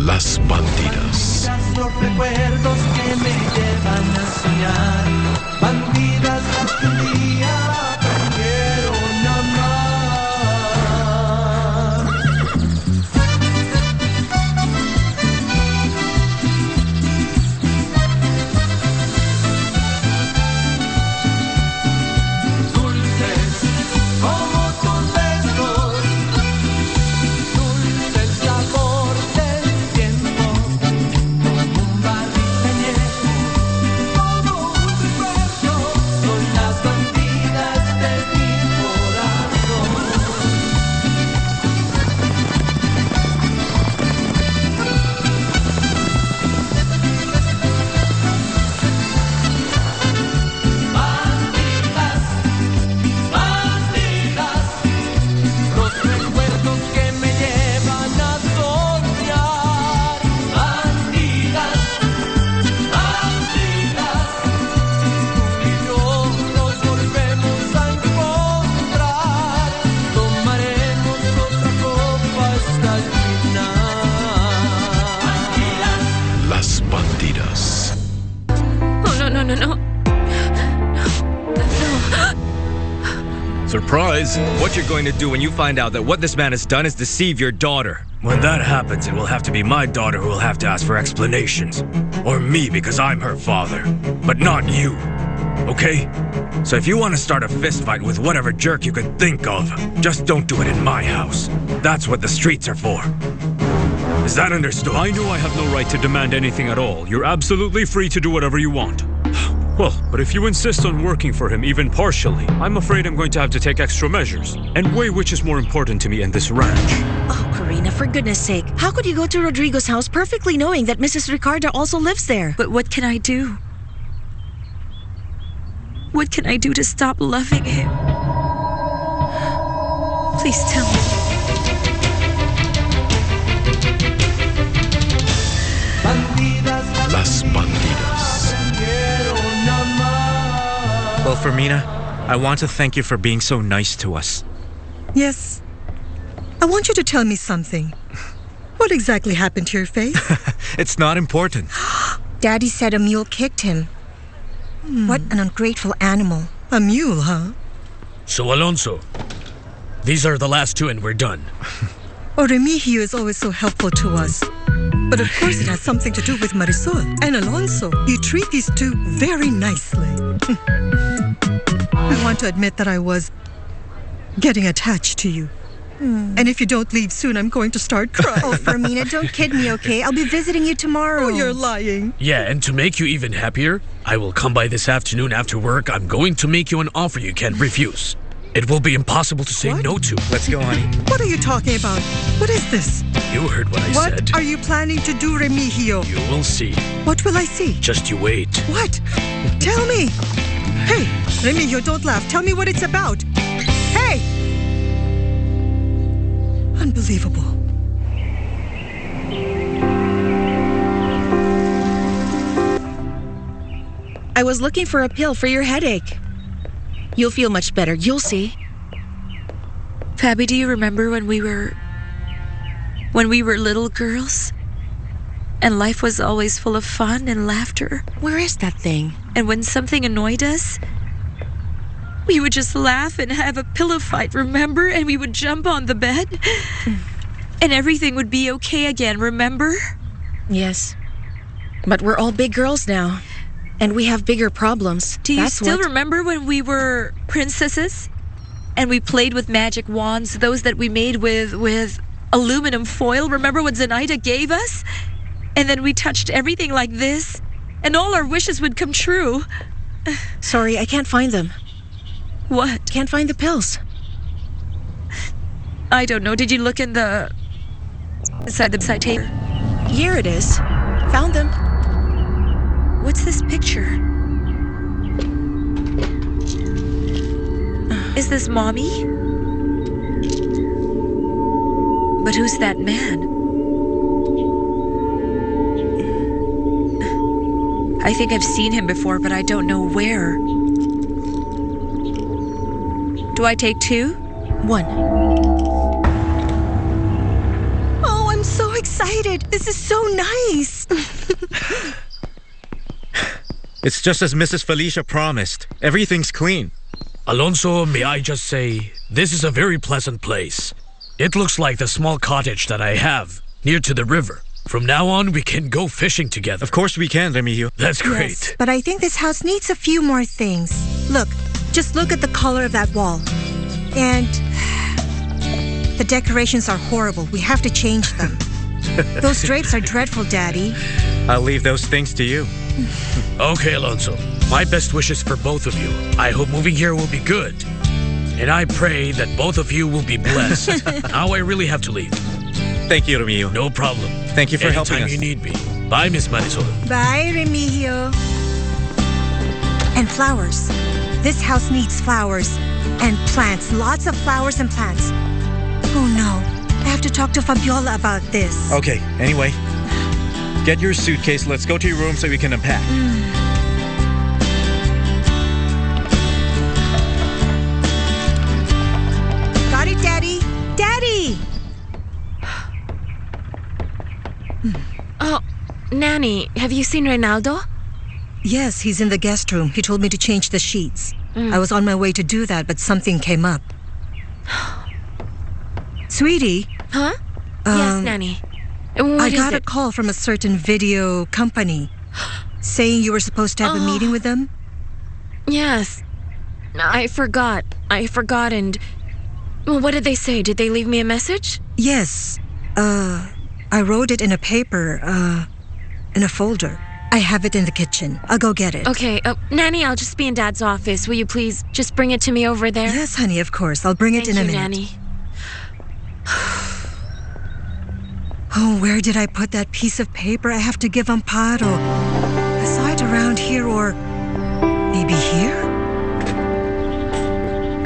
Las Bandidas. Los recuerdos que me llevan a soñar. Bandidas las que un día aprendieron a amar. Dulces como tus besos, dulce el sabor del tiempo, como un barril añejo, como un recuerdo, son las bandidas de mi corazón. Bandidas, bandidas, los recuerdos que me llevan a soñar. Bandidas, bandidas, tú y yo nos volvemos a encontrar. Tomaremos otra copa hasta el final. Las Bandidas. Oh, no, no, no, no. Surprise! What you're going to do when you find out that what this man has done is deceive your daughter. When that happens, it will have to be my daughter who will have to ask for explanations. Or me, because I'm her father. But not you. Okay? So if you want to start a fist fight with whatever jerk you could think of, just don't do it in my house. That's what the streets are for. Is that understood? I know I have no right to demand anything at all. You're absolutely free to do whatever you want. Well, but if you insist on working for him even partially, I'm afraid I'm going to have to take extra measures and weigh which is more important to me in this ranch. Oh, Karina, for goodness sake. How could you go to Rodrigo's house perfectly knowing that Mrs. Ricardo also lives there? But what can I do? What can I do to stop loving him? Please tell me. Bandidas Las Bandidas. aprendieron a amar. Well, Fermina, I want to thank you for being so nice to us. Yes. I want you to tell me something. What exactly happened to your face? It's not important. Daddy said a mule kicked him. What an ungrateful animal. A mule, huh? So, Alonso, these are the last two and we're done. Oh, Remigio is always so helpful to us. But of course it has something to do with Marisol and Alonso. You treat these two very nicely. I want to admit that I was getting attached to you. And if you don't leave soon, I'm going to start crying. Oh, Fermina, don't kid me, okay? I'll be visiting you tomorrow. Oh, you're lying. Yeah, and to make you even happier, I will come by this afternoon after work. I'm going to make you an offer you can't refuse. It will be impossible to say What? no to. Let's go, honey. What are you talking about? What is this? You heard what I said. What are you planning to do, Remigio? You will see. What will I see? Just you wait. What? Tell me. Hey, Remigio, don't laugh. Tell me what it's about. Hey! Unbelievable. I was looking for a pill for your headache. You'll feel much better. You'll see. Fabi, do you remember when we were little girls? And life was always full of fun and laughter. Where is that thing? And when something annoyed us, we would just laugh and have a pillow fight, remember? And we would jump on the bed. And everything would be okay again, remember? Yes. But we're all big girls now. And we have bigger problems. Do you That's still what... remember when we were princesses? And we played with magic wands, those that we made with aluminum foil. Remember what Zenaida gave us? And then we touched everything like this. And all our wishes would come true. Sorry, I can't find them. What? Can't find the pills. I don't know. Did you look in inside the table? Here it is. Found them. What's this picture? Is this Mommy? But who's that man? I think I've seen him before, but I don't know where. Do I take 2? 1. Oh, I'm so excited. excited. This is so nice. It's just as Mrs. Felicia promised. Everything's clean. Alonso, may I just say, this is a very pleasant place. It looks like the small cottage that I have near to the river. From now on, we can go fishing together. Of course we can, Remigio. That's great. Yes, but I think this house needs a few more things. Look, just look at the color of that wall. And the decorations are horrible. We have to change them. Those drapes are dreadful, Daddy. I'll leave those things to you. Okay, Alonso. My best wishes for both of you. I hope moving here will be good. And I pray that both of you will be blessed. Now I really have to leave. Thank you, Remigio. No problem. Thank you for helping Anytime us. you need me. Bye, Miss Marisol. Bye, Remigio. And flowers. This house needs flowers. And plants. Lots of flowers and plants. Oh no. I have to talk to Fabiola about this. Okay, anyway. Get your suitcase. Let's go to your room so we can unpack. Got it, Daddy. Daddy! Oh, Nanny, have you seen Reynaldo? Yes, he's in the guest room. He told me to change the sheets. I was on my way to do that, but something came up. Sweetie, Huh? Yes, Nanny. What I is got a it? call from a certain video company saying you were supposed to have a meeting with them. Yes. I forgot. And... Well, what did they say? Did they leave me a message? Yes. I wrote it in a paper, in a folder. I have it in the kitchen. I'll go get it. Okay, Nanny, I'll just be in Dad's office. Will you please just bring it to me over there? Yes, honey, of course. I'll bring it in a minute. Nanny. Oh, where did I put that piece of paper I have to give Amparo? I saw it around here or maybe here?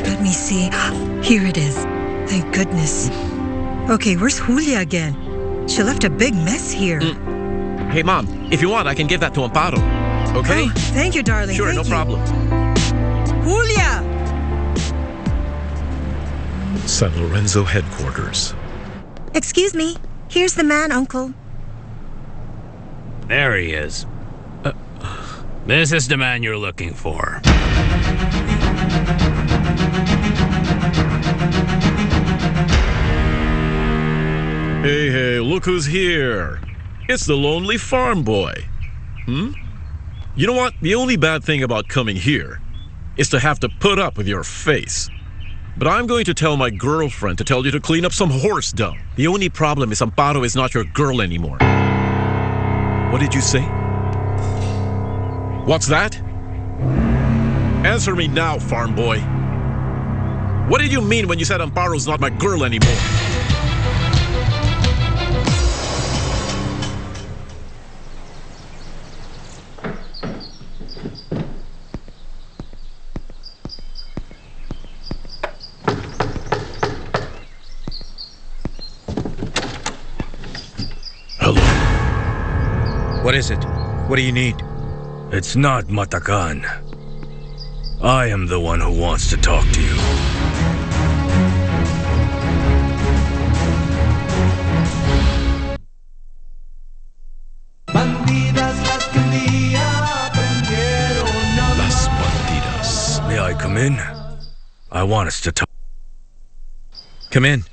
Let me see. Here it is. Thank goodness. Okay, where's Julia again? She left a big mess here. Hey, Mom, if you want, I can give that to Amparo. Okay? Oh, thank you, darling. Sure, Thank no you. problem. Julia! San Lorenzo headquarters. Excuse me. Here's the man, Uncle. There he is. This is the man you're looking for. Hey, look who's here. It's the lonely farm boy. You know what? The only bad thing about coming here is to have to put up with your face. But I'm going to tell my girlfriend to tell you to clean up some horse dung. The only problem is Amparo is not your girl anymore. What did you say? What's that? Answer me now, farm boy. What did you mean when you said Amparo's not my girl anymore? What is it? What do you need? It's not Matakan. I am the one who wants to talk to you. Bandidas las que un día aprendieron a Las Bandidas. May I come in? I want us to talk. Come in.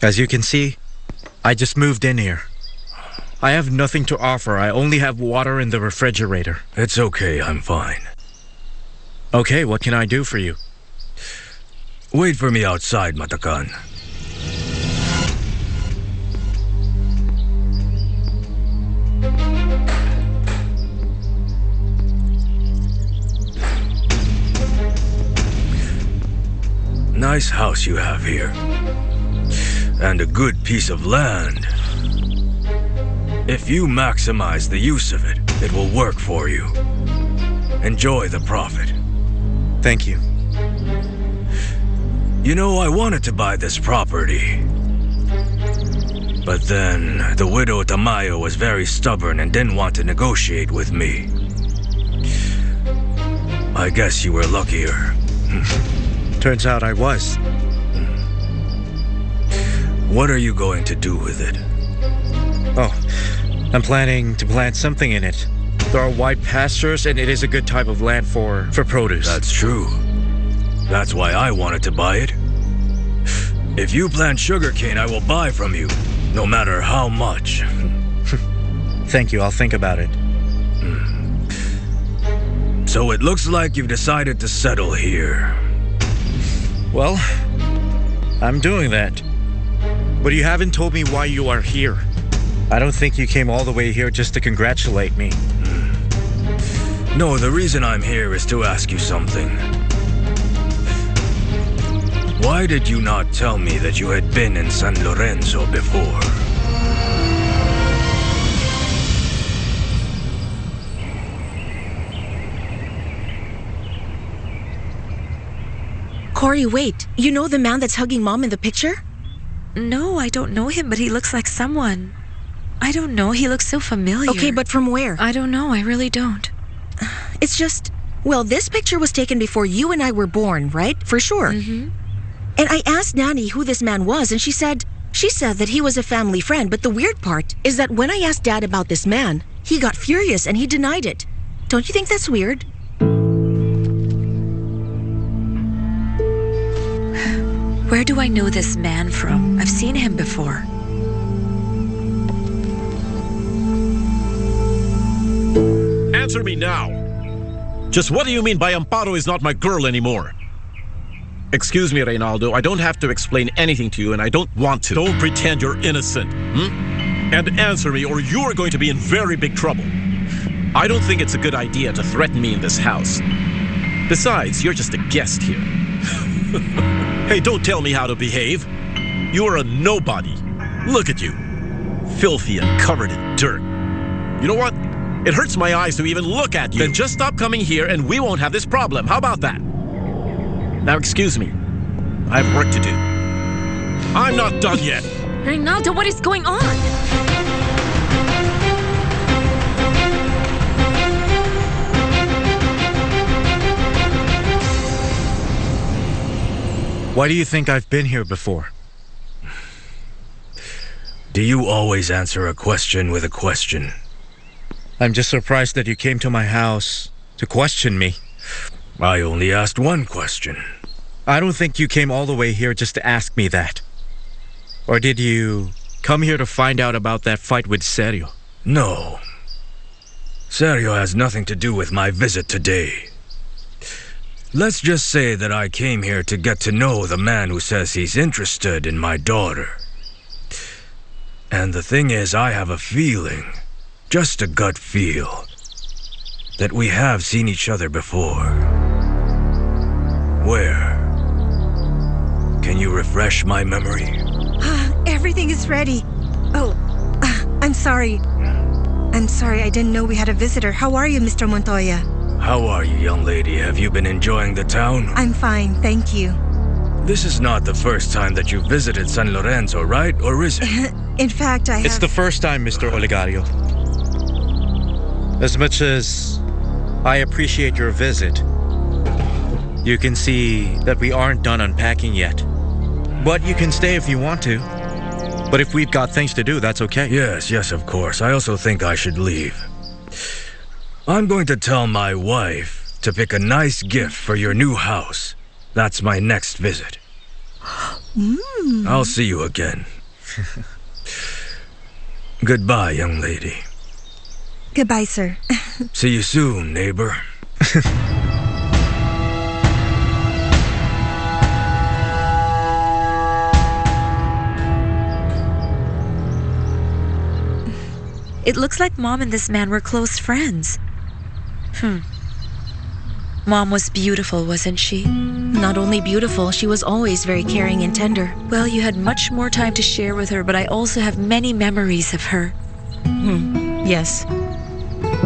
As you can see, I just moved in here. I have nothing to offer. I only have water in the refrigerator. It's okay, I'm fine. Okay, what can I do for you? Wait for me outside, Matakan. Nice house you have here. And a good piece of land. If you maximize the use of it, it will work for you. Enjoy the profit. Thank you. You know, I wanted to buy this property. But then, the widow Tamayo was very stubborn and didn't want to negotiate with me. I guess you were luckier. Turns out I was. What are you going to do with it? Oh, I'm planning to plant something in it. There are wide pastures and it is a good type of land for produce. That's true. That's why I wanted to buy it. If you plant sugarcane, I will buy from you, no matter how much. Thank you, I'll think about it. So it looks like you've decided to settle here. Well, I'm doing that. But you haven't told me why you are here. I don't think you came all the way here just to congratulate me. No, the reason I'm here is to ask you something. Why did you not tell me that you had been in San Lorenzo before? Corey, wait. You know the man that's hugging Mom in the picture? No, I don't know him, but he looks like someone. I don't know, he looks so familiar. Okay, but from where? I don't know, I really don't. It's just, well, this picture was taken before you and I were born, right? For sure. Mm-hmm. And I asked Nanny who this man was, and she said that he was a family friend. But the weird part is that when I asked Dad about this man, he got furious and he denied it. Don't you think that's weird? Where do I know this man from? I've seen him before. Answer me now. Just what do you mean by Amparo is not my girl anymore? Excuse me, Reynaldo. I don't have to explain anything to you, and I don't want to. Don't pretend you're innocent. And answer me, or you're going to be in very big trouble. I don't think it's a good idea to threaten me in this house. Besides, you're just a guest here. Hey, don't tell me how to behave. You are a nobody. Look at you. Filthy and covered in dirt. You know what? It hurts my eyes to even look at you. Then just stop coming here and we won't have this problem. How about that? Now, excuse me. I have work to do. I'm not done yet. Reynaldo, what is going on? Why do you think I've been here before? Do you always answer a question with a question? I'm just surprised that you came to my house to question me. I only asked one question. I don't think you came all the way here just to ask me that. Or did you come here to find out about that fight with Sergio? No. Sergio has nothing to do with my visit today. Let's just say that I came here to get to know the man who says he's interested in my daughter. And the thing is, I have a feeling, just a gut feel, that we have seen each other before. Where? Can you refresh my memory? Everything is ready. Oh, I'm sorry. I'm sorry, I didn't know we had a visitor. How are you, Mr. Montoya? How are you, young lady? Have you been enjoying the town? I'm fine, thank you. This is not the first time that you visited San Lorenzo, right? Or is it? In fact, I have... It's the first time, Mr. Olegario. As much as I appreciate your visit, you can see that we aren't done unpacking yet. But you can stay if you want to. But if we've got things to do, that's okay. Yes, of course. I also think I should leave. I'm going to tell my wife to pick a nice gift for your new house. That's my next visit. I'll see you again. Goodbye, young lady. Goodbye, sir. See you soon, neighbor. It looks like Mom and this man were close friends. Mom was beautiful, wasn't she? Not only beautiful, she was always very caring and tender. Well, you had much more time to share with her, but I also have many memories of her. Yes.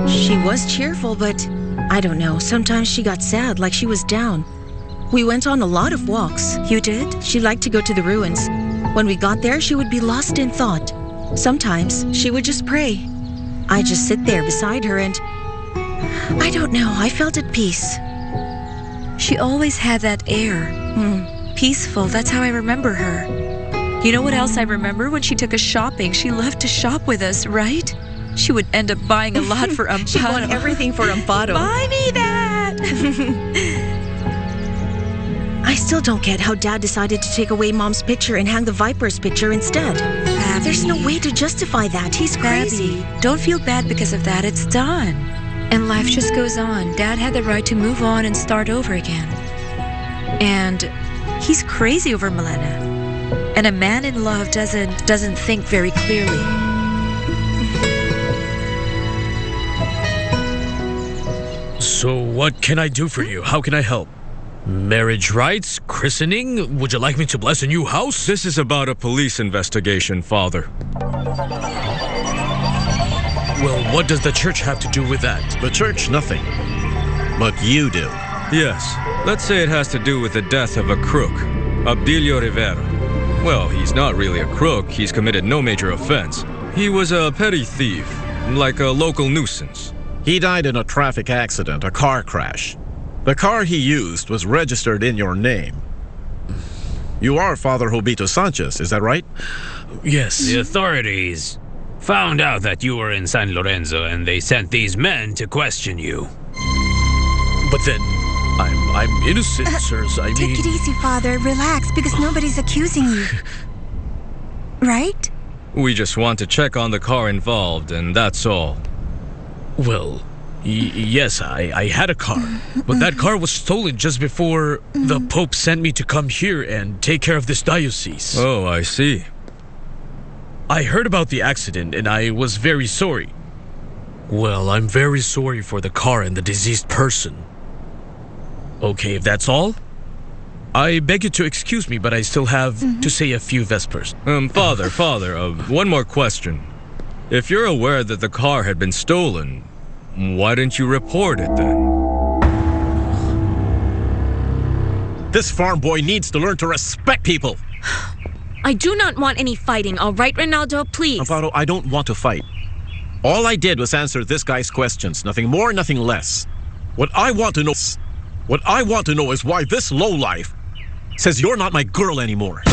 She was cheerful, but I don't know. Sometimes she got sad, like she was down. We went on a lot of walks. You did? She liked to go to the ruins. When we got there, she would be lost in thought. Sometimes she would just pray. I'd just sit there beside her and I don't know, I felt at peace. She always had that air. Peaceful, that's how I remember her. You know what else I remember? When she took us shopping, she loved to shop with us, right? She would end up buying a lot for Amparo. She bought everything for Amparo. Buy me that! I still don't get how Dad decided to take away Mom's picture and hang the Viper's picture instead. Abby. There's no way to justify that. He's crazy. Abby, don't feel bad because of that. It's done. And life just goes on. Dad had the right to move on and start over again. And he's crazy over Milena. And a man in love doesn't think very clearly. So what can I do for you? How can I help? Marriage rights? Christening? Would you like me to bless a new house? This is about a police investigation, Father. Well, what does the church have to do with that? The church, nothing. But you do. Yes. Let's say it has to do with the death of a crook, Abdilio Rivera. Well, he's not really a crook. He's committed no major offense. He was a petty thief, like a local nuisance. He died in a traffic accident, a car crash. The car he used was registered in your name. You are Father Jovito Sanchez, is that right? Yes. The authorities found out that you were in San Lorenzo and they sent these men to question you. But then, I'm innocent, sirs. I mean... Take it easy, Father. Relax, because nobody's accusing you. Right? We just want to check on the car involved, and that's all. Well, yes, I had a car. But that car was stolen just before the Pope sent me to come here and take care of this diocese. Oh, I see. I heard about the accident and I was very sorry. Well, I'm very sorry for the car and the deceased person. Okay, if that's all, I beg you to excuse me, but I still have to say a few vespers. Father, one more question. If you're aware that the car had been stolen, why didn't you report it then? This farm boy needs to learn to respect people. I do not want any fighting, all right, Ronaldo? Please. Amparo, I don't want to fight. All I did was answer this guy's questions. Nothing more, nothing less. What I want to know is why this lowlife says you're not my girl anymore.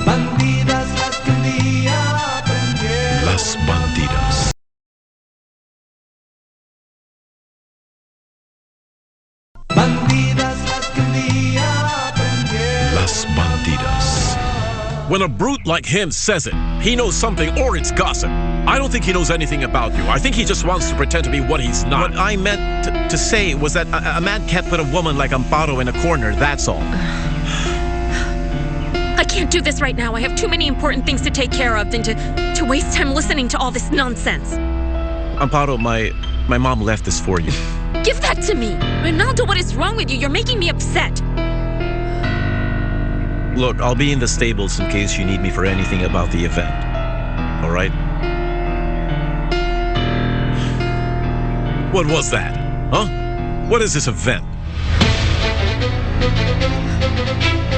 Bandidas las que un día aprendieron. Las Bandidas. Bandidas las que un día aprendieron. Las Bandidas. When a brute like him says it, he knows something or it's gossip. I don't think he knows anything about you. I think he just wants to pretend to be what he's not. What I meant to say was that a man can't put a woman like Amparo in a corner, that's all. I can't do this right now. I have too many important things to take care of than to waste time listening to all this nonsense. Amparo, my mom left this for you. Give that to me. Ronaldo, what is wrong with you? You're making me upset. Look, I'll be in the stables in case you need me for anything about the event. All right? What was that? Huh? What is this event?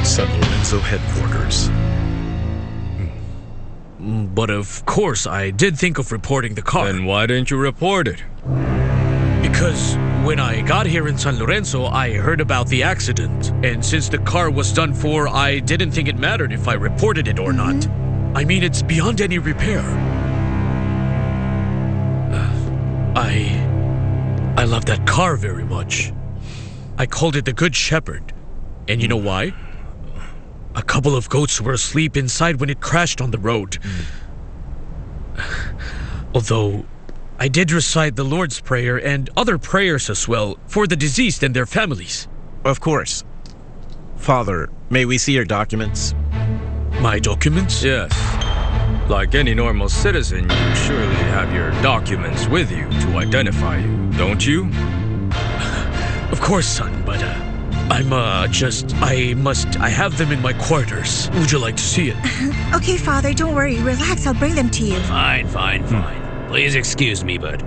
San Lorenzo headquarters. But of course, I did think of reporting the car. Then why didn't you report it? Because when I got here in San Lorenzo, I heard about the accident. And since the car was done for, I didn't think it mattered if I reported it or not. I mean, it's beyond any repair. I love that car very much. I called it the Good Shepherd. And you know why? A couple of goats were asleep inside when it crashed on the road. Although, I did recite the Lord's Prayer and other prayers as well for the deceased and their families. Of course. Father, may we see your documents? My documents? Yes. Like any normal citizen, you surely have your documents with you to identify you, don't you? Of course, son, but I have them in my quarters. Would you like to see it? Okay, Father, don't worry. Relax, I'll bring them to you. Fine. Please excuse me, but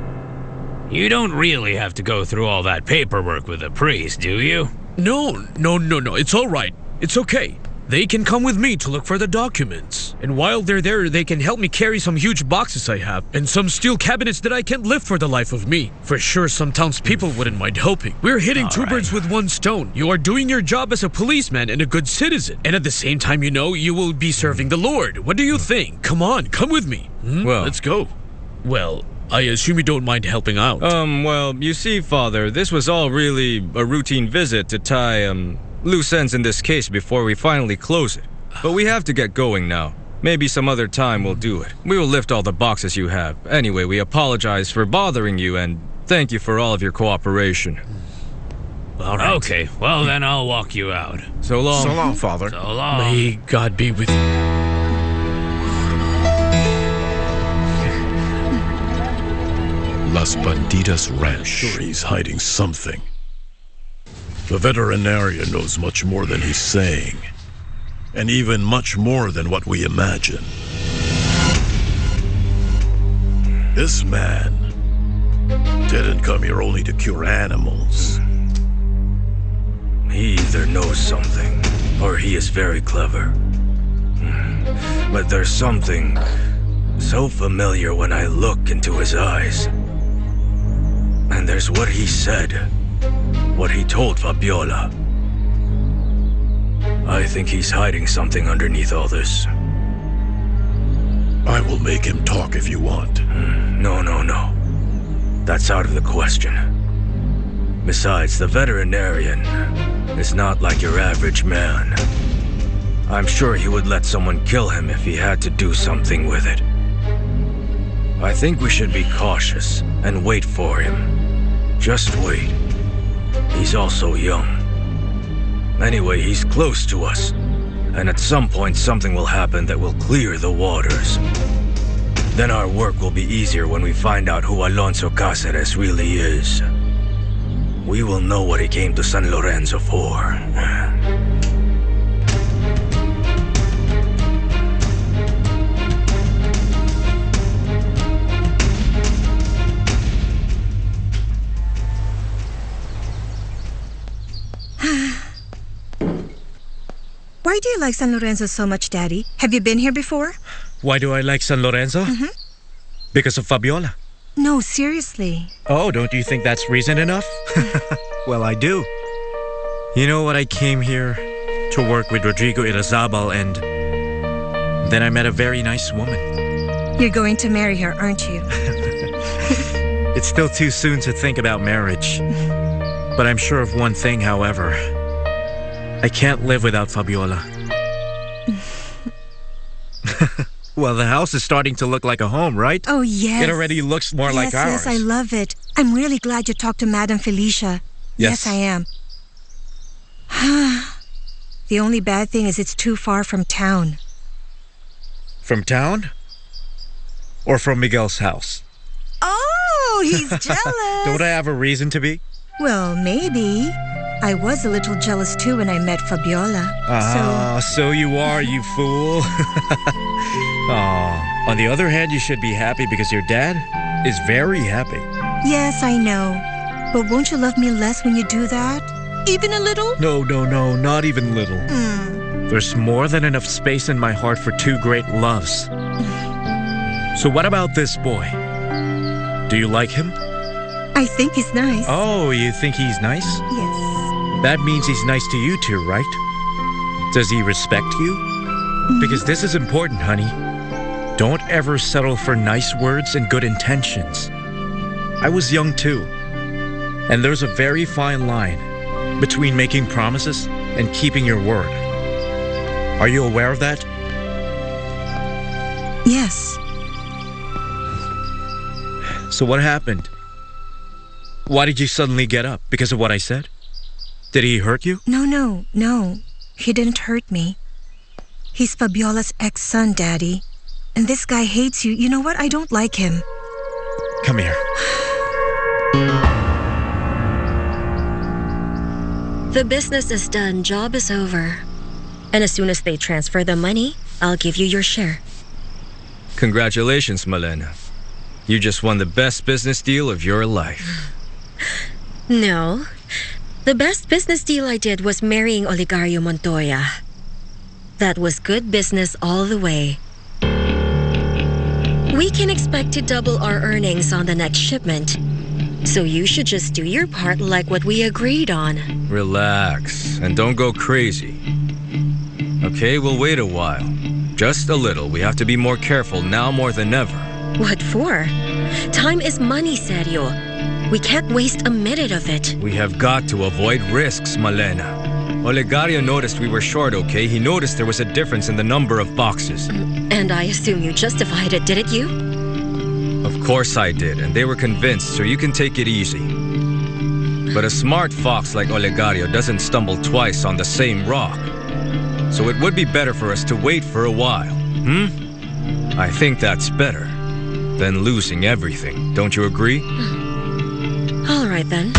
you don't really have to go through all that paperwork with a priest, do you? No. It's all right. It's okay. They can come with me to look for the documents. And while they're there, they can help me carry some huge boxes I have and some steel cabinets that I can't lift for the life of me. For sure, some townspeople wouldn't mind helping. We're hitting two birds with one stone. You are doing your job as a policeman and a good citizen. And at the same time, you will be serving the Lord. What do you think? Come on, come with me. Well, let's go. Well, I assume you don't mind helping out. Well, you see, Father, this was all really a routine visit to tie, loose ends in this case before we finally close it. But we have to get going now. Maybe some other time we'll do it. We will lift all the boxes you have. Anyway, we apologize for bothering you and thank you for all of your cooperation. All right. Okay, well then I'll walk you out. So long. So long, Father. So long. May God be with you. Las Bandidas Ranch. Sure, he's hiding something. The veterinarian knows much more than he's saying. And even much more than what we imagine. This man didn't come here only to cure animals. He either knows something, or he is very clever. But there's something so familiar when I look into his eyes. And there's what he said, what he told Fabiola. I think he's hiding something underneath all this. I will make him talk if you want. No. That's out of the question. Besides, the veterinarian is not like your average man. I'm sure he would let someone kill him if he had to do something with it. I think we should be cautious and wait for him. Just wait. He's also young. Anyway, he's close to us. And at some point something will happen that will clear the waters. Then our work will be easier when we find out who Alonso Cáceres really is. We will know what he came to San Lorenzo for. Why do you like San Lorenzo so much, Daddy? Have you been here before? Why do I like San Lorenzo? Because of Fabiola. No, seriously. Oh, don't you think that's reason enough? Well, I do. You know what, I came here to work with Rodrigo Irazabal and then I met a very nice woman. You're going to marry her, aren't you? It's still too soon to think about marriage. But I'm sure of one thing, however. I can't live without Fabiola. Well, the house is starting to look like a home, right? Oh, yes. It already looks more like ours. Yes, I love it. I'm really glad you talked to Madam Felicia. Yes. Yes, I am. The only bad thing is it's too far from town. From town? Or from Miguel's house? Oh, he's jealous. Don't I have a reason to be? Well, maybe. I was a little jealous too when I met Fabiola. So you are, you fool. On the other hand, you should be happy because your dad is very happy. Yes, I know. But won't you love me less when you do that? Even a little? No, not even little. There's more than enough space in my heart for two great loves. So what about this boy? Do you like him? I think he's nice. Oh, you think he's nice? Yes. That means he's nice to you too, right? Does he respect you? Because this is important, honey. Don't ever settle for nice words and good intentions. I was young too. And there's a very fine line between making promises and keeping your word. Are you aware of that? Yes. So what happened? Why did you suddenly get up? Because of what I said? Did he hurt you? No. He didn't hurt me. He's Fabiola's ex-son, Daddy. And this guy hates you. You know what? I don't like him. Come here. The business is done. Job is over. And as soon as they transfer the money, I'll give you your share. Congratulations, Malena. You just won the best business deal of your life. No. The best business deal I did was marrying Oligario Montoya. That was good business all the way. We can expect to double our earnings on the next shipment. So you should just do your part like what we agreed on. Relax, and don't go crazy. Okay, we'll wait a while. Just a little. We have to be more careful now more than ever. What for? Time is money, Sergio. We can't waste a minute of it. We have got to avoid risks, Malena. Olegario noticed we were short, okay? He noticed there was a difference in the number of boxes. And I assume you justified it, didn't you? Of course I did, and they were convinced, so you can take it easy. But a smart fox like Olegario doesn't stumble twice on the same rock. So it would be better for us to wait for a while. I think that's better than losing everything. Don't you agree? All right then.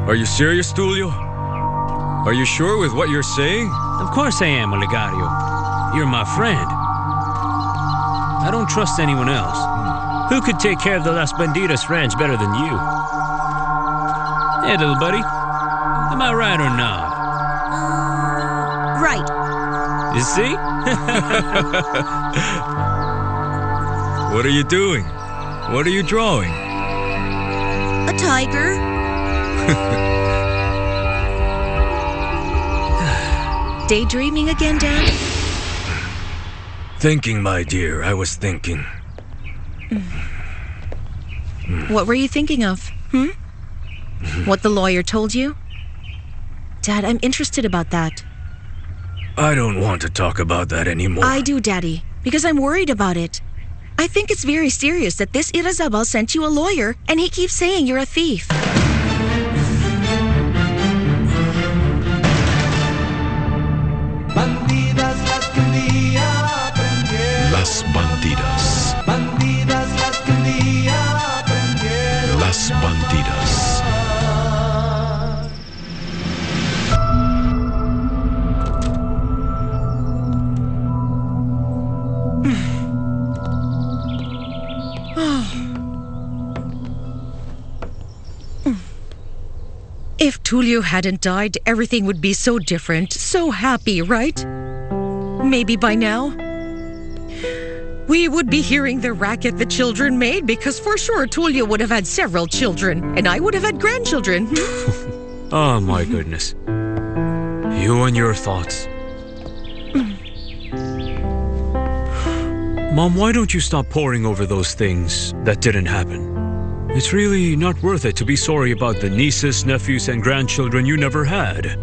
Are you serious, Tulio? Are you sure with what you're saying? Of course I am, Olegario. You're my friend. I don't trust anyone else. Who could take care of the Las Bandidas ranch better than you? Hey, little buddy. Am I right or not? Right. You see? What are you doing? What are you drawing? A tiger. Daydreaming again, Dad? Thinking, my dear. I was thinking. What were you thinking of? What the lawyer told you? Dad, I'm interested about that. I don't want to talk about that anymore. I do, Daddy, because I'm worried about it. I think it's very serious that this Irazabal sent you a lawyer and he keeps saying you're a thief. Bandidas las que un día aprendieron. Las Bandidas. Bandidas las que un día aprendieron. Las Bandidas. If Tulio hadn't died, everything would be so different, so happy, right? Maybe by now, we would be hearing the racket the children made, because for sure Tulio would have had several children, and I would have had grandchildren. Oh my goodness. You and your thoughts. Mom, why don't you stop poring over those things that didn't happen? It's really not worth it to be sorry about the nieces, nephews, and grandchildren you never had.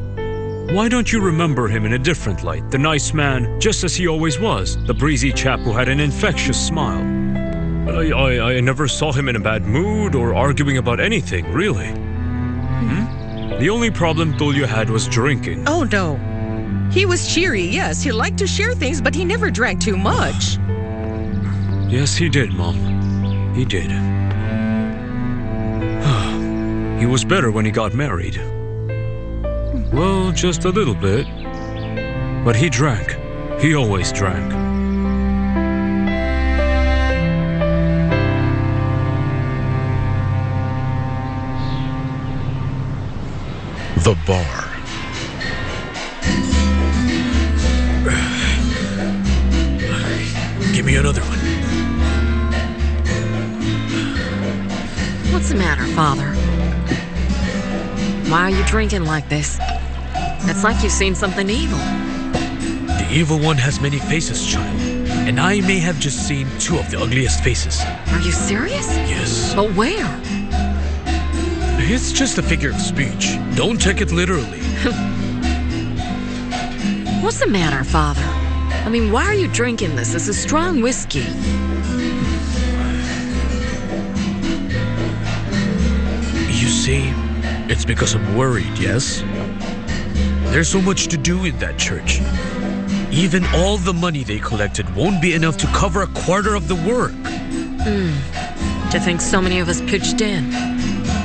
Why don't you remember him in a different light? The nice man, just as he always was. The breezy chap who had an infectious smile. I never saw him in a bad mood or arguing about anything, really. The only problem Tulio had was drinking. Oh no. He was cheery, yes. He liked to share things, but he never drank too much. Yes, he did, Mom. He did. He was better when he got married. Well, just a little bit. But he drank. He always drank. The bar. Give me another one. What's the matter, Father? Why are you drinking like this? It's like you've seen something evil. The evil one has many faces, child. And I may have just seen two of the ugliest faces. Are you serious? Yes. But where? It's just a figure of speech. Don't take it literally. What's the matter, Father? I mean, why are you drinking this? This is strong whiskey. You see, it's because I'm worried, yes? There's so much to do in that church. Even all the money they collected won't be enough to cover a quarter of the work. To think so many of us pitched in.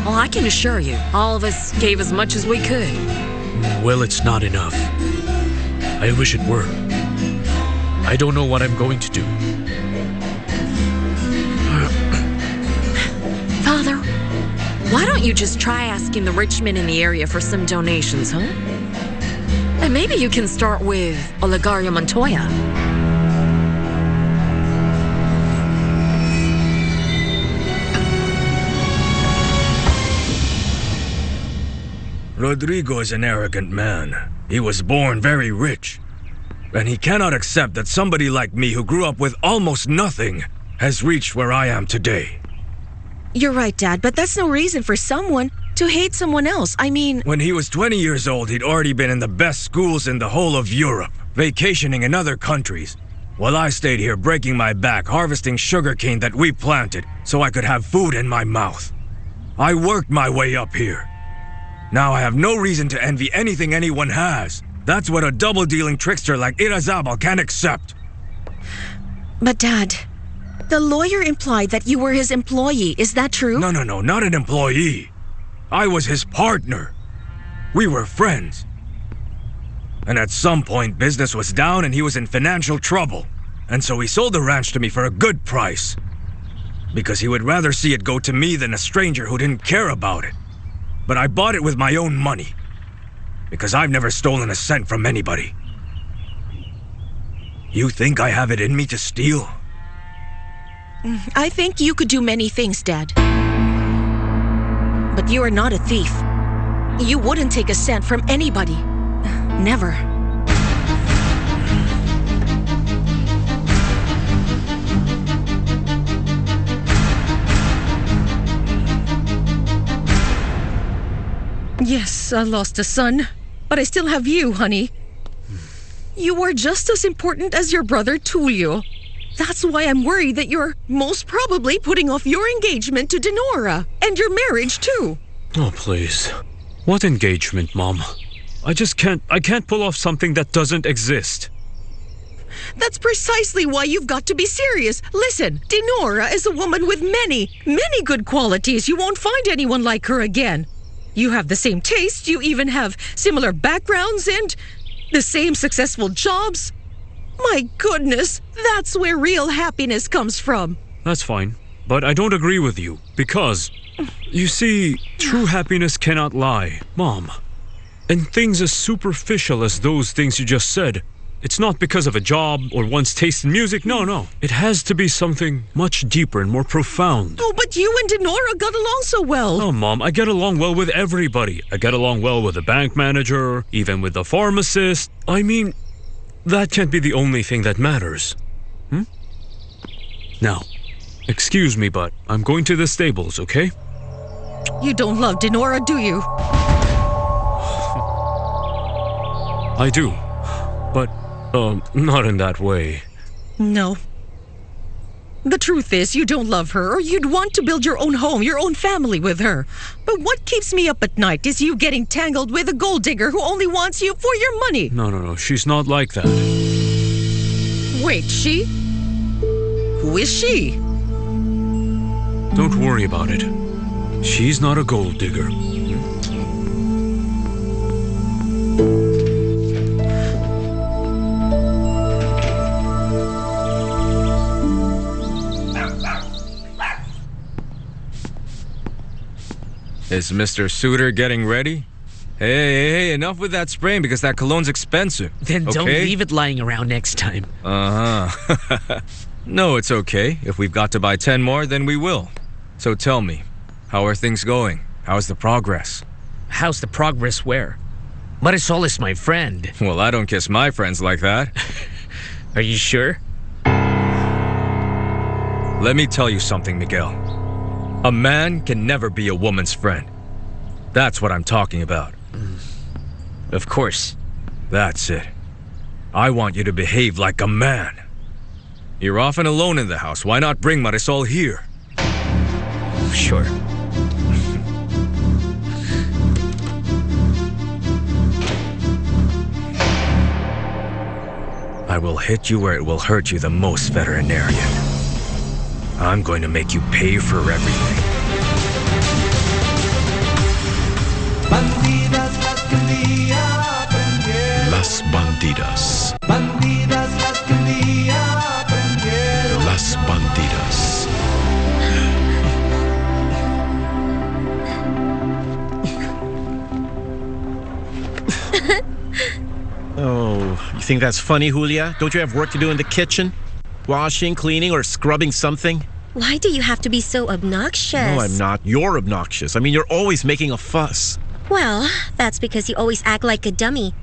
Well, I can assure you, all of us gave as much as we could. Well, it's not enough. I wish it were. I don't know what I'm going to do. Father, why don't you just try asking the rich men in the area for some donations, huh? And maybe you can start with Olegario Montoya. Rodrigo is an arrogant man. He was born very rich. And he cannot accept that somebody like me who grew up with almost nothing has reached where I am today. You're right, Dad, but that's no reason for someone to hate someone else. I mean... When he was 20 years old, he'd already been in the best schools in the whole of Europe, vacationing in other countries, while I stayed here breaking my back, harvesting sugarcane that we planted so I could have food in my mouth. I worked my way up here. Now I have no reason to envy anything anyone has. That's what a double-dealing trickster like Irazabal can accept. But Dad, the lawyer implied that you were his employee. Is that true? No, not an employee. I was his partner. We were friends. And at some point, business was down and he was in financial trouble. And so he sold the ranch to me for a good price. Because he would rather see it go to me than a stranger who didn't care about it. But I bought it with my own money. Because I've never stolen a cent from anybody. You think I have it in me to steal? I think you could do many things, Dad. But you are not a thief. You wouldn't take a cent from anybody. Never. Yes, I lost a son, but I still have you, honey. You are just as important as your brother Tullio. That's why I'm worried that you're most probably putting off your engagement to Dinora, and your marriage too. Oh, please. What engagement, Mom? I can't pull off something that doesn't exist. That's precisely why you've got to be serious. Listen, Dinora is a woman with many good qualities. You won't find anyone like her again. You have the same taste, you even have similar backgrounds and the same successful jobs. My goodness, that's where real happiness comes from. That's fine, but I don't agree with you, because, you see, true happiness cannot lie, Mom. And things as superficial as those things you just said, it's not because of a job or one's taste in music, no. It has to be something much deeper and more profound. Oh, but you and Dinora got along so well. Oh, Mom, I get along well with everybody. I get along well with the bank manager, even with the pharmacist. I mean, that can't be the only thing that matters. Now, excuse me, but I'm going to the stables, okay? You don't love Dinora, do you? I do, but not in that way. No. The truth is, you don't love her, or you'd want to build your own home, your own family with her. But what keeps me up at night is you getting tangled with a gold digger who only wants you for your money. No, she's not like that. Wait, she? Who is she? Don't worry about it. She's not a gold digger. Is Mr. Suitor getting ready? Hey, enough with that spraying because that cologne's expensive. Then don't okay? leave it lying around next time. Uh-huh. No, it's okay. If we've got to buy 10 more, then we will. So tell me, how are things going? How's the progress? How's the progress where? Marisol is my friend. Well, I don't kiss my friends like that. Are you sure? Let me tell you something, Miguel. A man can never be a woman's friend. That's what I'm talking about. Of course. That's it. I want you to behave like a man. You're often alone in the house. Why not bring Marisol here? Sure. I will hit you where it will hurt you the most, veterinarian. I'm going to make you pay for everything. Bandidas las que un día aprendieron. Las bandidas. Bandidas las que un día aprendieron. Las bandidas. think that's funny, Julia? Don't you have work to do in the kitchen? Washing, cleaning, or scrubbing something? Why do you have to be so obnoxious? No, I'm not. You're obnoxious. I mean, you're always making a fuss. Well, that's because you always act like a dummy.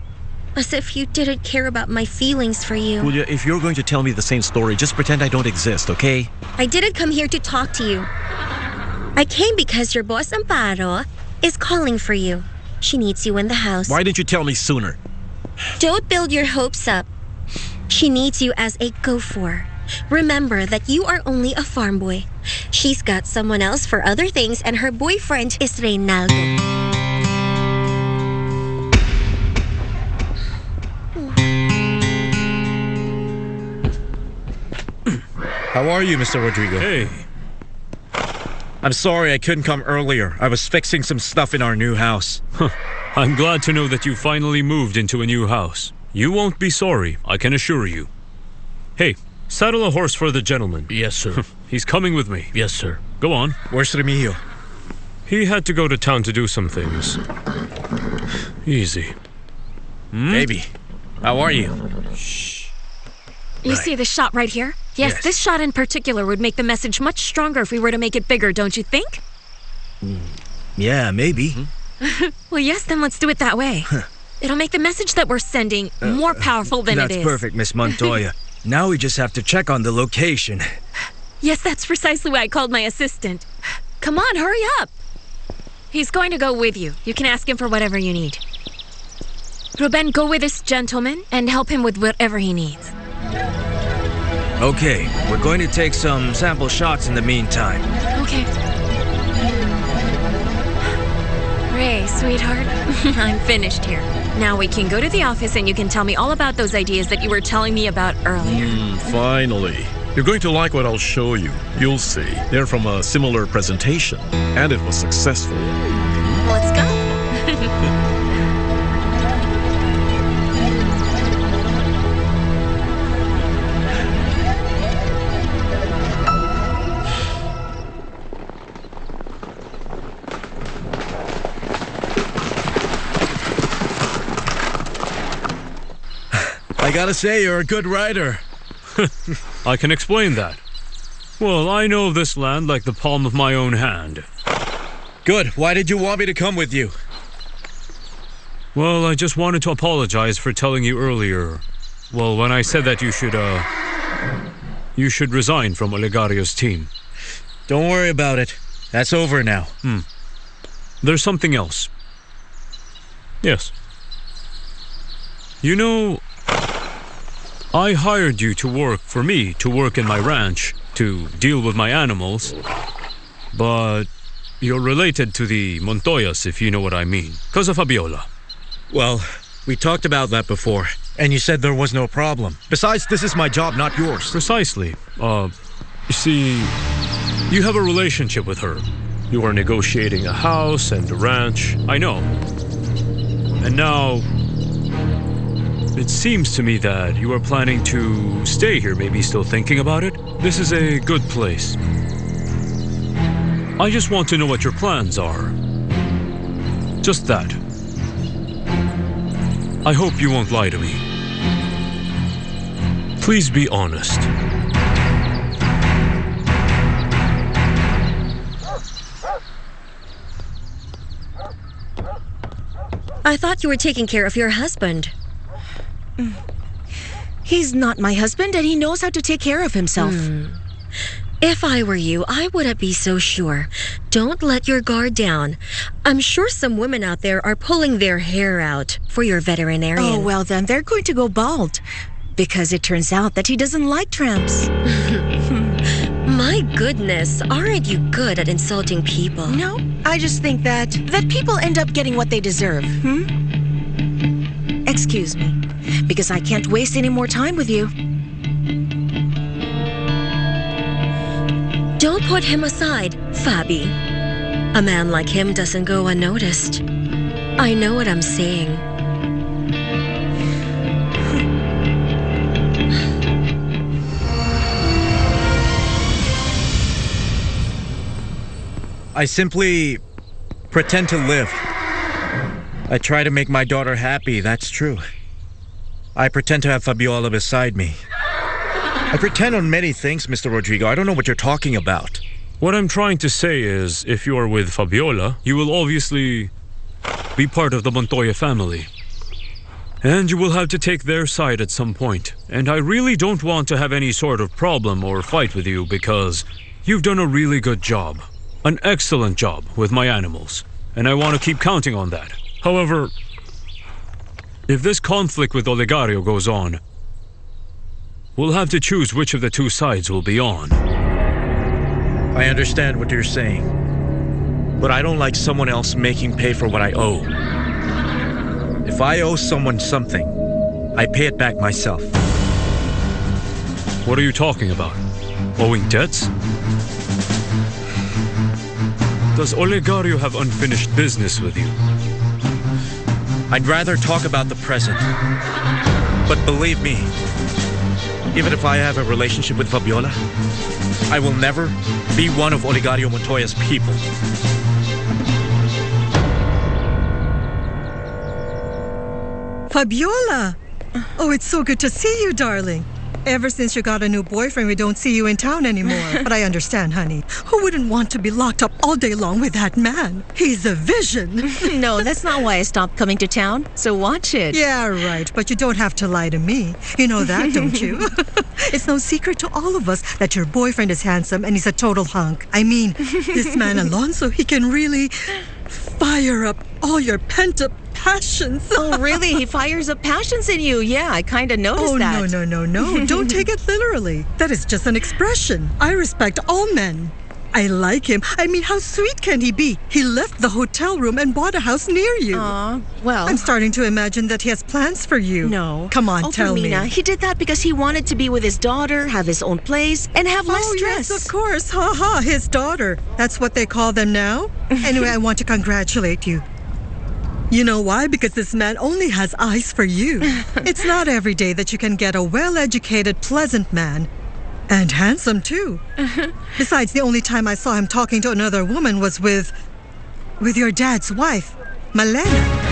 As if you didn't care about my feelings for you. Julia, if you're going to tell me the same story, just pretend I don't exist, okay? I didn't come here to talk to you. I came because your boss Amparo is calling for you. She needs you in the house. Why didn't you tell me sooner? Don't build your hopes up. She needs you as a go-for. Remember that you are only a farm boy. She's got someone else for other things, and her boyfriend is Reynaldo. How are you, Mr. Rodrigo? Hey. I'm sorry I couldn't come earlier. I was fixing some stuff in our new house. I'm glad to know that you finally moved into a new house. You won't be sorry, I can assure you. Hey, saddle a horse for the gentleman. Yes, sir. He's coming with me. Yes, sir. Go on. Where's Remigio? He had to go to town to do some things. Easy. Baby, how are you? You see this shot right here? Yes, this shot in particular would make the message much stronger if we were to make it bigger, don't you think? Yeah, maybe. Well, yes, then let's do it that way. It'll make the message that we're sending more powerful than it is. That's perfect, Miss Montoya. Now we just have to check on the location. Yes, that's precisely why I called my assistant. Come on, hurry up. He's going to go with you. You can ask him for whatever you need. Ruben, go with this gentleman and help him with whatever he needs. Okay, we're going to take some sample shots in the meantime. Okay. Ray, sweetheart, I'm finished here. Now we can go to the office and you can tell me all about those ideas that you were telling me about earlier. Finally. You're going to like what I'll show you. You'll see. They're from a similar presentation, and it was successful. Let's go. I gotta say, you're a good writer. I can explain that. Well, I know this land like the palm of my own hand. Good. Why did you want me to come with you? Well, I just wanted to apologize for telling you earlier. Well, when I said that you should resign from Olegario's team. Don't worry about it. That's over now. There's something else. Yes. You know, I hired you to work for me, to work in my ranch, to deal with my animals. But you're related to the Montoyas, if you know what I mean. Because of Fabiola. Well, we talked about that before, and you said there was no problem. Besides, this is my job, not yours. Precisely. You see, you have a relationship with her. You are negotiating a house and a ranch. I know. And now, it seems to me that you are planning to stay here, maybe still thinking about it. This is a good place. I just want to know what your plans are. Just that. I hope you won't lie to me. Please be honest. I thought you were taking care of your husband. He's not my husband, and he knows how to take care of himself. If I were you, I wouldn't be so sure. Don't let your guard down. I'm sure some women out there are pulling their hair out for your veterinarian. Oh, well then, they're going to go bald. Because it turns out that he doesn't like tramps. My goodness, aren't you good at insulting people? No, I just think that people end up getting what they deserve. Excuse me, because I can't waste any more time with you. Don't put him aside, Fabi. A man like him doesn't go unnoticed. I know what I'm saying. I simply pretend to live. I try to make my daughter happy, that's true. I pretend to have Fabiola beside me. I pretend on many things, Mr. Rodrigo. I don't know what you're talking about. What I'm trying to say is, if you are with Fabiola, you will obviously be part of the Montoya family. And you will have to take their side at some point. And I really don't want to have any sort of problem or fight with you because you've done a really good job. An excellent job with my animals. And I want to keep counting on that. However, if this conflict with Olegario goes on, we'll have to choose which of the two sides will be on. I understand what you're saying. But I don't like someone else making pay for what I owe. If I owe someone something, I pay it back myself. What are you talking about? Owing debts? Does Olegario have unfinished business with you? I'd rather talk about the present. But believe me, even if I have a relationship with Fabiola, I will never be one of Olegario Montoya's people. Fabiola! Oh, it's so good to see you, darling. Ever since you got a new boyfriend, we don't see you in town anymore. But I understand, honey. Who wouldn't want to be locked up all day long with that man? He's a vision. No, that's not why I stopped coming to town. So watch it. Yeah, right. But you don't have to lie to me. You know that, don't you? It's no secret to all of us that your boyfriend is handsome and he's a total hunk. I mean, this man Alonso, he can really fire up all your pent-up passions. Oh, really? He fires up passions in you. Yeah, I kind of noticed that. No. Don't take it literally. That is just an expression. I respect all men. I like him. I mean, how sweet can he be? He left the hotel room and bought a house near you. Aw, well... I'm starting to imagine that he has plans for you. No. Come on, tell Fermina, me. he did that because he wanted to be with his daughter, have his own place, and have less stress. Yes, of course. His daughter. That's what they call them now. Anyway, I want to congratulate you. You know why? Because this man only has eyes for you. It's not every day that you can get a well-educated, pleasant man. And handsome, too. Besides, the only time I saw him talking to another woman was with your dad's wife, Malena.